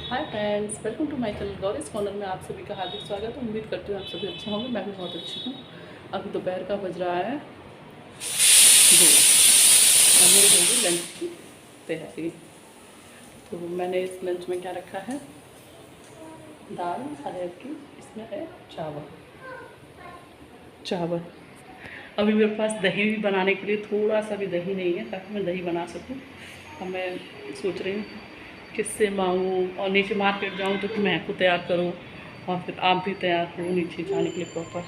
Hi friends, welcome to my channel Gauri's corner में आप सभी का हार्दिक स्वागत है। उम्मीद करती हूँ आप सभी अच्छे होंगे। मैं भी बहुत अच्छी हूँ। अभी दोपहर का बज रहा है 2। अब मेरी होगी लंच की तैयारी। तो मैंने इस लंच में क्या रखा है, दाल अरहर की, इसमें है चावल। अभी मेरे पास दही भी बनाने के लिए थोड़ा सा भी दही नहीं है ताकि मैं दही बना सकूँ। अब मैं सोच रही हूँ किससे मांगूँ, और नीचे मार्केट जाऊँ तो फिर मैं खुद तैयार करूँ और फिर आप भी तैयार करूँ नीचे जाने के लिए प्रॉपर।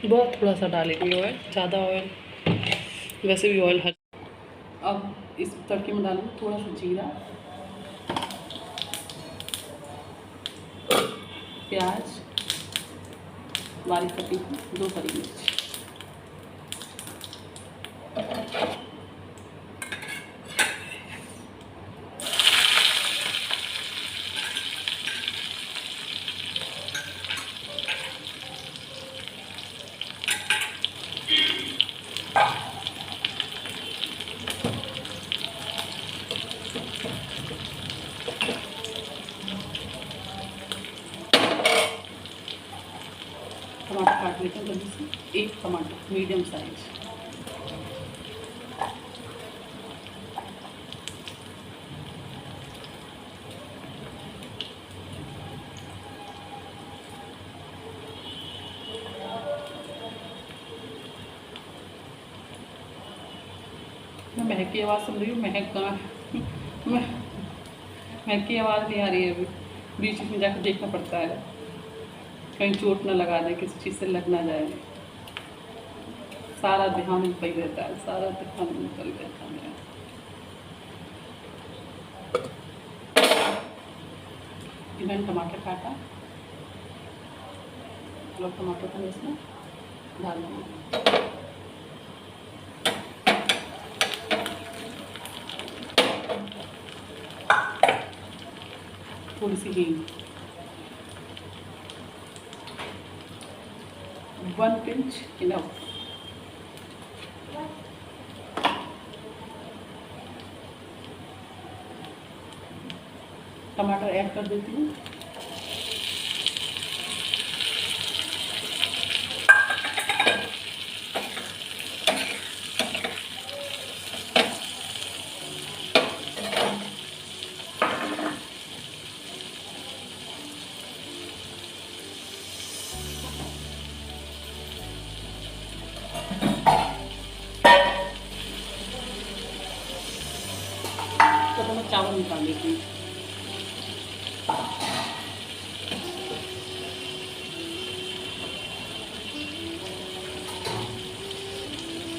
बहुत थोड़ा सा डालेंगे ऑयल, ज़्यादा ऑयल वैसे भी ऑयल हट। अब इस तड़के में डालूँगी थोड़ा सा जीरा, प्याज बारीक कटी हुई, 2 हरी मिर्च, टमाटर काट लेते हैं जल्दी से, 1 टमाटर मीडियम साइज। मैं महक की आवाज़ सुन रही हूँ, महक कहाँ महक की आवाज़ नहीं आ रही है। अभी बीच में जाकर देखना पड़ता है कहीं चोट ना लगा दे, किसी चीज़ से लग ना जाए। सारा ध्यान इन पर ही रहता है, सारा ध्यान इन पर ही रहता है मेरा। मैंने टमाटर काटा, और टमाटर को मैं इसमें डाल दूँगी। थोड़ी सी हींग, 1 पिंच इनफ। टमाटर ऐड कर देती हूँ। तो मैं चावल निकाल लेती हूँ।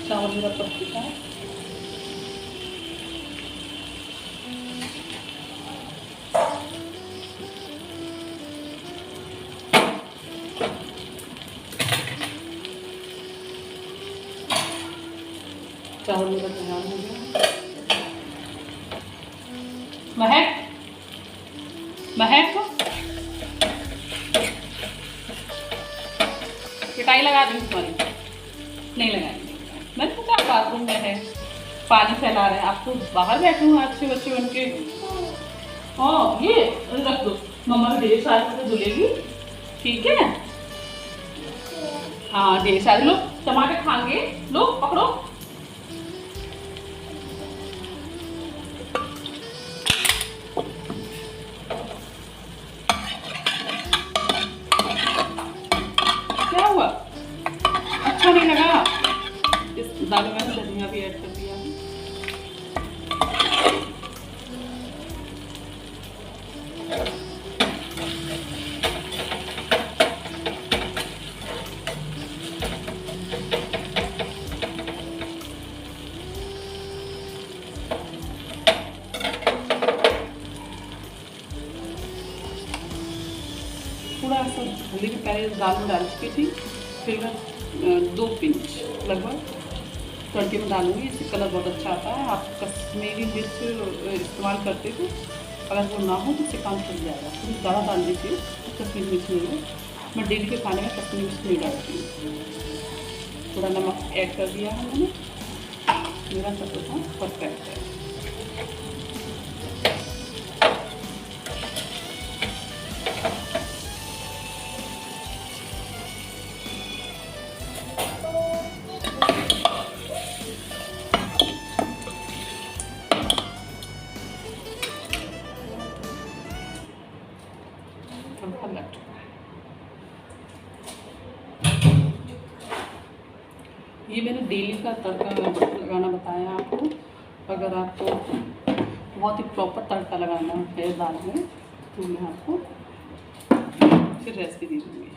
चावल मेरा पक चुका है। चावल मेरा तैयार हो गया। महक महक पिटाई लगा दूँ तुम्हारी? नहीं लगाएंगे। मैंने सोचा बाथरूम में है, पानी फैला रहे हैं। आप तो बाहर बैठे हो अच्छे बच्चे बन के। हाँ, ये रख दो, मम्मा ढेर सारी से धुलेगी, ठीक है? हाँ, ढेर सारे लोग टमाटर खाएंगे। लो पकड़ो। क्या हुआ? अच्छा नहीं लगा? इस दाल में मैंने धनिया भी ऐड कर दिया है। थोड़ा सा हल्दी भी पहले दाल में डाल चुकी थी, फिर मैं 2 पिंच लगभग तड़के में डालूंगी। इससे कलर बहुत अच्छा आता है। आप कश्मीरी मिर्च इस्तेमाल करते थे, अगर वो ना हो तो इससे काम चल जाएगा। थोड़ी ज़्यादा डाल दीजिए, कश्मीरी मिर्च नहीं है। मैं डेली के खाने में कश्मीरी मिर्च नहीं डालती हूँ। थोड़ा नमक ऐड कर दिया है मैंने। मेरा सब कुछ परफेक्ट है। ये मैंने डेली का तड़का लगाना बताया आपको। अगर आपको बहुत ही प्रॉपर तड़का लगाना है दाल में तो मैं आपको फिर रेसिपी दे दूँगी।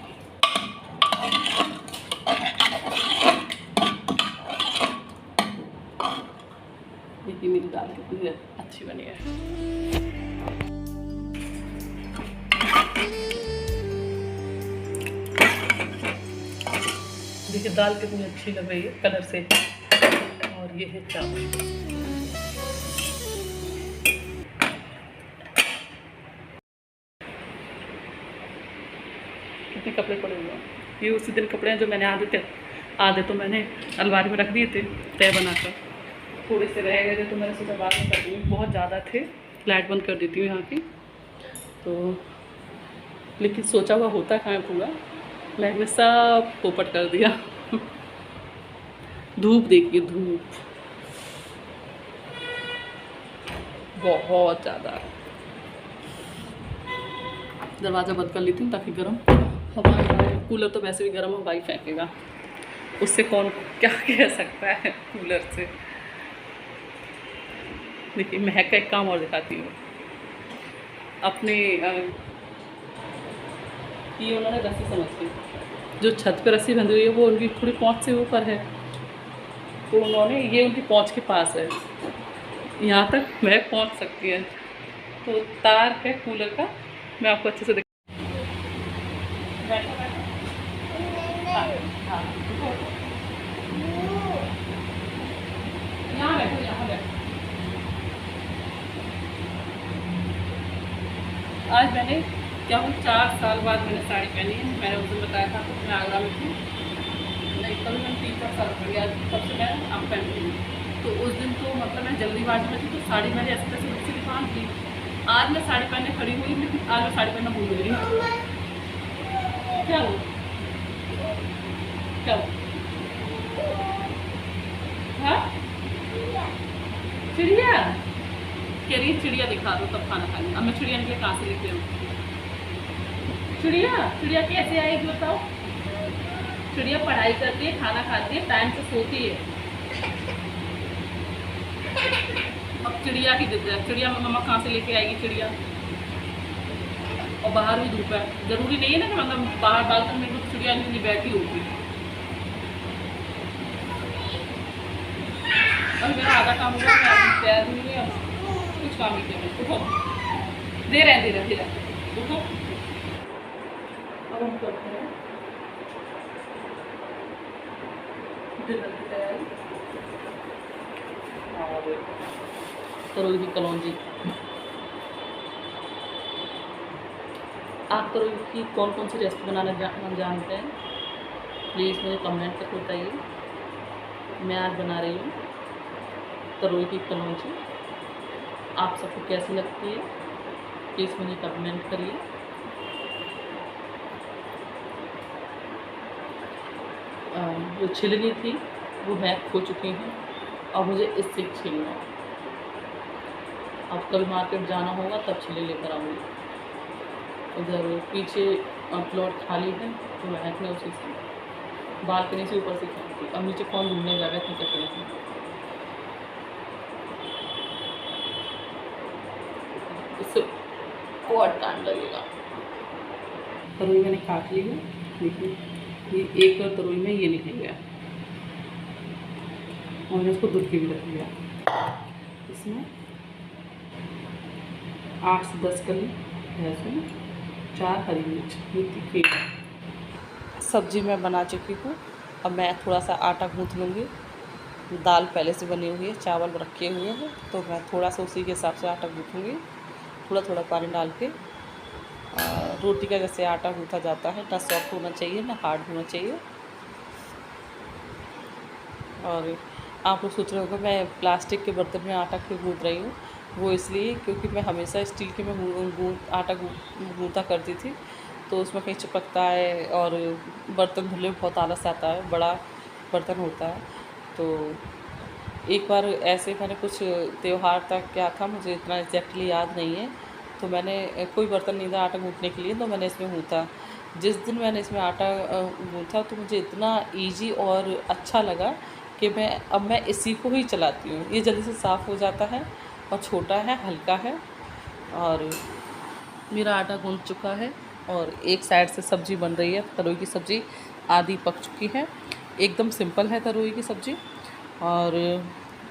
देखिए मेरी दाल कितनी अच्छी बनी है। देखिए दाल कितनी अच्छी लग रही है कलर से। और ये है चावल। कितने कपड़े पड़े हुए हैं। ये उसी दिन कपड़े हैं जो मैंने आधे तो मैंने अलमारी में रख दिए थे तय बनाकर। थोड़े से रह गए थे तो मैंने सोचा बाद में कर दी। बहुत ज़्यादा थे, लाइट बंद कर देती हूँ यहाँ की। तो लेकिन सोचा हुआ होता कहाँ पूरा, मैंने सब पोपट कर दिया। धूप देखिए, धूप बहुत ज़्यादा। दरवाज़ा बंद कर लेती हूँ ताकि गर्म हवा, कूलर तो वैसे भी गर्म हवा ही फेंकेगा, उससे कौन क्या कह सकता है कूलर से। देखिए महक का एक काम और दिखाती हूँ। अपने ये उन्होंने रस्सी समझ के जो छत पे रस्सी बंधी हुई है वो उनकी थोड़ी पहुँच से ऊपर है, तो उन्होंने ये उनकी पहुँच के पास है, यहाँ तक महक पहुँच सकती है। तो तार है कूलर का, मैं आपको अच्छे से आज मैंने क्या हूँ 4 साल बाद मैंने साड़ी पहनी है। मैंने उस दिन बताया था तो मैं आगरा में थी, नहीं कभी मैंने 3-4 साल पहले आज तब से मैं अब पहनती हूँ। तो उस दिन तो मतलब मैं जल्दीबाजी में थी तो साड़ी मैंने ऐसे तैसे बच्चे दुकान थी। आज मैं साड़ी पहनने खड़ी हुई, लेकिन आज मैं साड़ी पहनना भूल गई। क्या हो क्या हाँ चिड़िया कह रही चिड़िया दिखा दो तब खाना खाएंगे। अब मैं चिड़िया निकले कहाँ से लेके आऊँ? चिड़िया कैसे आएगी बताओ? चिड़िया पढ़ाई करती है, खाना खाती है, टाइम से सोती है। अब चिड़िया की जिद है, चिड़िया मम्मा कहाँ से लेके आएगी चिड़िया? और बाहर भी धूप है, जरूरी नहीं है ना कि मतलब बाहर बालकनी में चिड़िया नहीं बैठी होगी। अब मेरा आधा काम हुआ, मैं अभी तैयार हुई है, कुछ काम ही किया। उठो, दे रहे उठो। अब हम करते हैं डिनर की तैयारी। और तरोई की कलौंजी। आप तरोई की कौन कौन सी रेसिपी बनाना जानते हैं प्लीज़ मुझे कमेंट करके बताइए। मैं आज बना रही हूँ तरोई की कलौंजी। आप सबको कैसी लगती है प्लीज़ मुझे कमेंट करिए। जो छिलनी थी वो मैं खो चुकी हूँ, अब मुझे इससे छीलना है। अब कल मार्केट जाना होगा तब छिले लेकर आऊँगी। उधर पीछे प्लॉट खाली है तो महक ने उसी से बालकनी से ऊपर से खाती। अब नीचे कौन घूमने जाएगा इतनी कचरे में? इससे बहुत टाइम लगेगा। तरोई मैंने काट ली है, देखिए ये एक तरोई में ये निकल गया और मैंने इसको धुल के भी रख लिया। इसमें 8 से 10 कली लहसुन, 4 हरी मिर्च, ये तीखी। सब्जी मैं बना चुकी हूँ। अब मैं थोड़ा सा आटा गूँथ लूँगी। दाल पहले से बनी हुई है, चावल रखे हुए हैं, तो मैं थोड़ा सा उसी के हिसाब से आटा गूँथूँगी। थोड़ा थोड़ा पानी डाल के। रोटी का जैसे आटा गूँथा जाता है, ना सॉफ्ट होना चाहिए ना हार्ड होना चाहिए। और आप लोग सोच रहे होंगे मैं प्लास्टिक के बर्तन में आटा क्यों गूँथ रही हूँ। वो इसलिए क्योंकि मैं हमेशा स्टील के में आटा गूँथा करती थी, तो उसमें कहीं चिपकता है और बर्तन धुलने में बहुत आलस आता है, बड़ा बर्तन होता है। तो एक बार ऐसे मैंने कुछ त्यौहार तक क्या था, मुझे इतना एग्जैक्टली याद नहीं है, तो मैंने कोई बर्तन नहीं था आटा गूँथने के लिए, तो मैंने इसमें गूँथा। जिस दिन मैंने इसमें आटा गूँथा तो मुझे इतना ईजी और अच्छा लगा कि मैं इसी को ही चलाती हूँ। ये जल्दी से साफ़ हो जाता है और छोटा है, हल्का है। और मेरा आटा गूँथ चुका है और एक साइड से सब्ज़ी बन रही है। तरोई की सब्ज़ी आधी पक चुकी है, एकदम सिंपल है तरोई की सब्ज़ी। और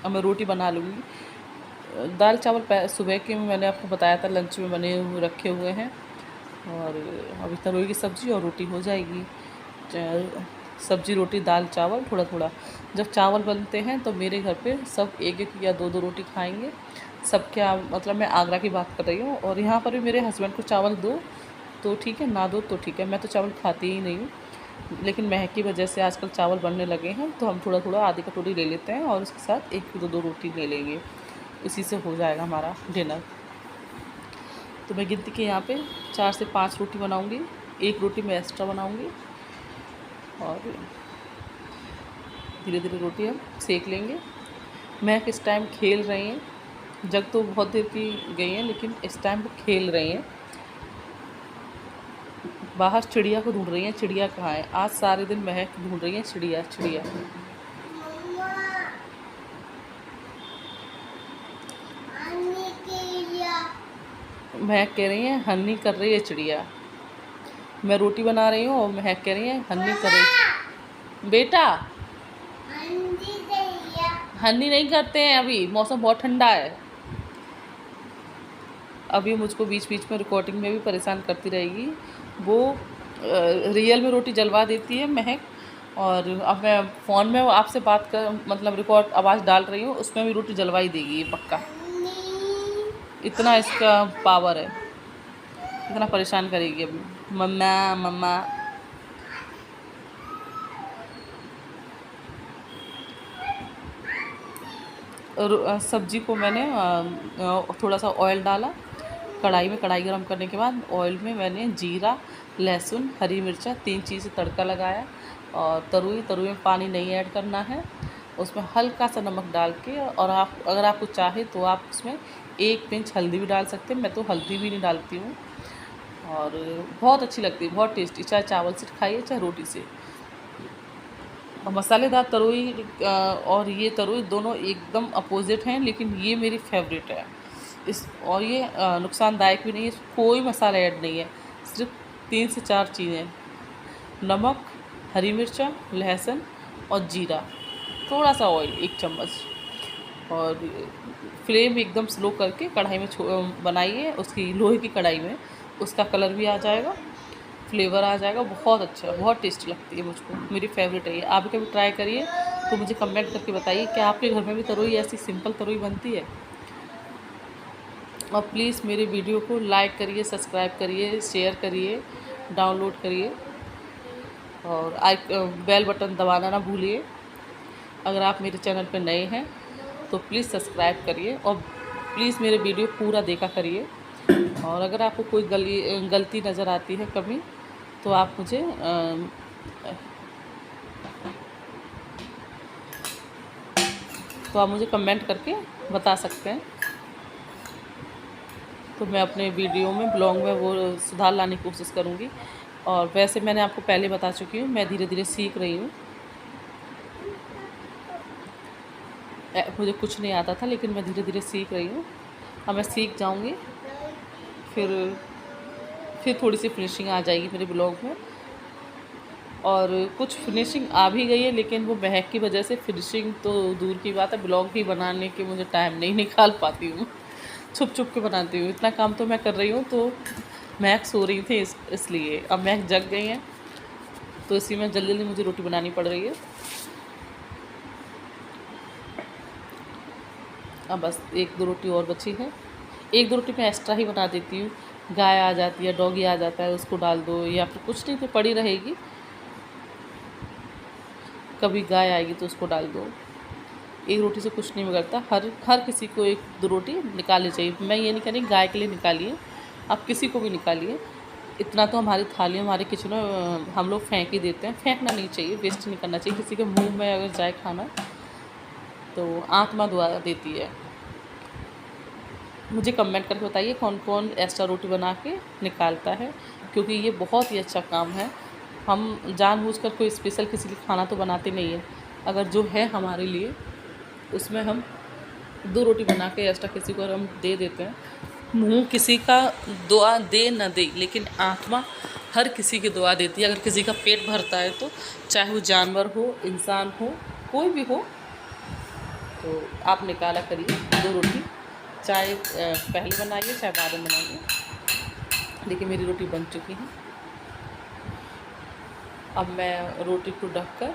अब मैं रोटी बना लूँगी। दाल चावल सुबह के मैंने आपको बताया था लंच में बने हुए रखे हुए हैं, और अभी तरोई की सब्ज़ी और रोटी हो जाएगी। सब्ज़ी रोटी दाल चावल थोड़ा थोड़ा। जब चावल बनते हैं तो मेरे घर पे सब एक एक या दो दो रोटी खाएंगे। सब क्या मतलब मैं आगरा की बात कर रही हूँ, और यहाँ पर भी मेरे हस्बैंड को चावल दो तो ठीक है, ना दो तो ठीक है, मैं तो चावल खाती ही नहीं हूँ। लेकिन महक की वजह से आजकल चावल बनने लगे हैं, तो हम थोड़ा थोड़ा आधी कटोरी ले लेते हैं और उसके साथ एक दो रोटी ले लेंगे, इसी से हो जाएगा हमारा डिनर। तो मैं गिनती के यहाँ पे 4 से 5 रोटी बनाऊँगी, एक रोटी मैं एक्स्ट्रा बनाऊँगी, और धीरे धीरे रोटी हम सेक लेंगे। महक इस टाइम खेल रही हैं, जग तो बहुत देर की गई हैं लेकिन इस टाइम वो खेल रही हैं। बाहर चिड़िया को ढूंढ रही हैं, चिड़िया कहाँ है। आज सारे दिन महक ढूंढ रही हैं चिड़िया चिड़िया। महक कह रही है हन्नी कर रही है चिड़िया। मैं रोटी बना रही हूँ और महक कह रही है हन्नी कर रही। बेटा हन्नी नहीं करते हैं, अभी मौसम बहुत ठंडा है। अभी मुझको बीच बीच में रिकॉर्डिंग में भी परेशान करती रहेगी। वो रियल में रोटी जलवा देती है महक, और अब मैं फ़ोन में आपसे बात कर मतलब रिकॉर्ड आवाज़ डाल रही हूँ, उसमें भी रोटी जलवा ही देगी ये पक्का। इतना इसका पावर है, इतना परेशान करेगी अभी। मम्मा मम्मा। सब्जी को मैंने थोड़ा सा ऑयल डाला कढ़ाई में। कढ़ाई गर्म करने के बाद ऑयल में मैंने जीरा, लहसुन, हरी मिर्चा 3 चीज़ तड़का लगाया। और तरुई में पानी नहीं ऐड करना है, उसमें हल्का सा नमक डाल के, और आप अगर आपको चाहे तो आप उसमें 1 पिंच हल्दी भी डाल सकते हैं। मैं तो हल्दी भी नहीं डालती हूँ, और बहुत अच्छी लगती है, बहुत टेस्टी, चाहे चावल से खाइए चाहे रोटी से। और मसालेदार तरोई और ये तरोई दोनों एकदम अपोजिट हैं, लेकिन ये मेरी फेवरेट है। और ये नुकसानदायक भी नहीं है, कोई मसाला ऐड नहीं है, सिर्फ 3 से 4 चीज़ें: नमक, हरी मिर्चा, लहसुन और जीरा, थोड़ा सा ऑयल 1 चम्मच। और फ्लेम एकदम स्लो करके कढ़ाई में बनाइए, उसकी लोहे की कढ़ाई में, उसका कलर भी आ जाएगा, फ्लेवर आ जाएगा, बहुत अच्छा, बहुत टेस्टी लगती है मुझको, मेरी फेवरेट है ये। आप भी कभी ट्राई करिए तो मुझे कमेंट करके बताइए क्या आपके घर में भी तरोई ऐसी सिंपल तरोई बनती है। और प्लीज़ मेरे वीडियो को लाइक करिए, सब्सक्राइब करिए, शेयर करिए, डाउनलोड करिए, और बेल बटन दबाना ना भूलिए। अगर आप मेरे चैनल पर नए हैं तो प्लीज़ सब्सक्राइब करिए, और प्लीज़ मेरे वीडियो पूरा देखा करिए। और अगर आपको कोई गलती नज़र आती है कभी, तो आप मुझे कमेंट करके बता सकते हैं, तो मैं अपने वीडियो में ब्लॉग में वो सुधार लाने की कोशिश करूँगी। और वैसे मैंने आपको पहले बता चुकी हूँ, मैं धीरे धीरे सीख रही हूँ। मुझे कुछ नहीं आता था, लेकिन मैं धीरे धीरे सीख रही हूँ। अब मैं सीख जाऊँगी, फिर थोड़ी सी फिनिशिंग आ जाएगी मेरे ब्लॉग में। और कुछ फिनिशिंग आ भी गई है, लेकिन वो महक की वजह से फिनिशिंग तो दूर की बात है, ब्लॉग भी बनाने के मुझे टाइम नहीं निकाल पाती हूँ, छुप छुप के बनाती हूँ। इतना काम तो मैं कर रही हूँ, तो महक सो रही थी इसलिए। अब महक जग गई हैं, तो इसी में जल्दी जल्दी मुझे रोटी बनानी पड़ रही है। अब बस 1-2 रोटी और बची है। 1-2 रोटी मैं एक्स्ट्रा ही बना देती हूँ। गाय आ जाती है, डॉगी आ जाता है, उसको डाल दो, या फिर कुछ नहीं तो पड़ी रहेगी, कभी गाय आएगी तो उसको डाल दो। एक रोटी से कुछ नहीं बिगड़ता। हर किसी को 1-2 रोटी निकालनी चाहिए। मैं ये नहीं कह रही गाय के लिए निकालिए, आप किसी को भी निकालिए। इतना तो हमारी थाली हमारे किचन में हम लोग फेंक ही देते हैं। फेंकना नहीं चाहिए, वेस्ट नहीं करना चाहिए। किसी के मुंह में अगर जाए खाना तो आत्मा दुआ देती है। मुझे कमेंट करके बताइए कौन कौन एक्स्ट्रा रोटी बना के निकालता है, क्योंकि ये बहुत ही अच्छा काम है। हम जानबूझकर कोई स्पेशल किसी लिए खाना तो बनाते नहीं है। अगर जो है हमारे लिए उसमें हम 2 रोटी बना के एक्स्ट्रा किसी को हम दे देते हैं। मुँह किसी का दुआ दे न दे, लेकिन आत्मा हर किसी की दुआ देती है। अगर किसी का पेट भरता है तो चाहे वो जानवर हो, इंसान हो, कोई भी हो, तो आप निकाला करिए 2 रोटी। चाहे पहले बनाइए चाहे बाद में बनाइए। देखिए मेरी रोटी बन चुकी है। अब मैं रोटी को ढक कर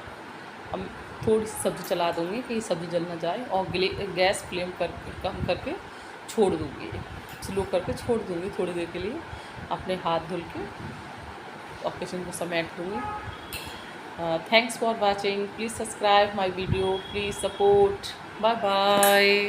अब थोड़ी सी सब्ज़ी चला दूँगी कि सब्ज़ी जल ना जाए, और गैस फ्लेम कम करके छोड़ दूँगी, स्लो करके छोड़ दूँगी थोड़ी देर के लिए। अपने हाथ धुल के और किचन को समेट दूँगी। Thanks for watching. Please subscribe my video, please support. Bye bye.